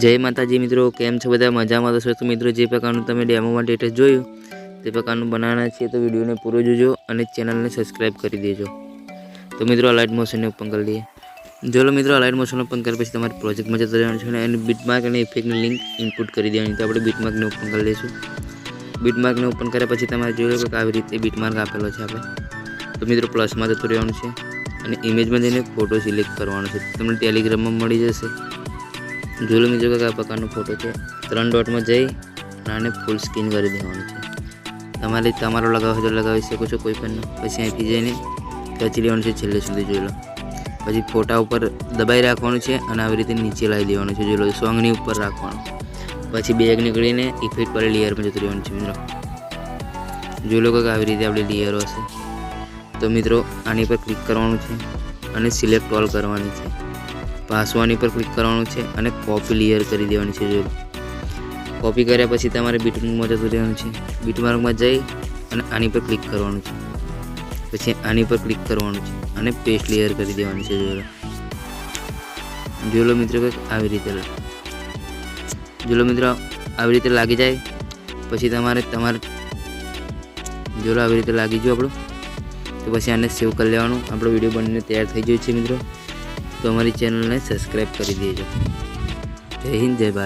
जय माताजी मित्रों, केम छो बधा मजामां तो? तो मित्रों जे प्रकारનું તમે ડેમોમાં સ્ટેટસ જોયું તે પ્રકારનું બનાવવાના છે, તો વિડીયોને પૂરો જોજો અને ચેનલને સબસ્ક્રાઇબ કરી દેજો। તો મિત્રો અલાઇટ મોશનને ઓપન કરી લઈએ। જો લો મિત્રો અલાઇટ મોશન ઓપન કર્યા પછી તમારે પ્રોજેક્ટમાં જતા રહેવાનું છે અને બીટમાર્ક અને ઇફેક્ટની લિંક ઇનપુટ કરી દેવાની। તો આપણે બીટમાર્કને ઓપન કરી લઈશું। બીટમાર્કને ઓપન કર્યા પછી તમારે જોઈ લો કે આવી રીતે બીટમાર્ક આપેલો છે આપણે। તો મિત્રો પ્લસમાં જતું રહેવાનું છે અને ઇમેજમાં જઈને ફોટો સિલેક્ટ કરવાનો છે। તમને ટેલિગ્રામમાં મળી જશે। जो लो मित्रों का प्रकार फोटो है 3 डॉट में जई फूल स्क्रीन कर देवानुं छे। तमारे तमारो लगाव तो लगावी शको छो कोई पण। पछी અહીંથી જઈને ખેંચી લેવાનું છે છેલ્લે સુધી જોઈ લો। પછી ફોટા ઉપર દબાઈ રાખવાનું છે અને આવી રીતે નીચે લાવી દેવાનું છે જોઈ લો। સોંગની ઉપર રાખવાનું, પછી બેગ નીકળીને ઇફેક્ટ વાળી લેયરમાં જતું રહેવાનું છે મિત્રો। જોઈ લો કે આવી રીતે આપણી લેયરો હશે। તો મિત્રો આની પર ક્લિક કરવાનું છે અને સિલેક્ટ ઓલ કરવાની છે। પાસવાની પર ક્લિક કરવાનું છે અને કોપી લેયર કરી દેવાની છે। જો કોપી કર્યા પછી તમારે બીટમાર્કમાં જતું રહેવાનું છે। બીટમાર્કમાં જઈ અને આની પર ક્લિક કરવાનું છે, પછી આની પર ક્લિક કરવાનું છે અને પેસ્ટ લેયર કરી દેવાની છે। જો લો મિત્રો કે આવી રીતે આવી રીતે લાગી જાય પછી તમારે જો લો આવી રીતે લાગી ગયું આપણું, તો પછી આને સેવ કરી લેવાનું। આપણો વિડીયો બનીને તૈયાર થઈ ગયો છે મિત્રો। तो हमारी चैनल ने सब्सक्राइब कर दीजिए। जय हिंद, जय भारत।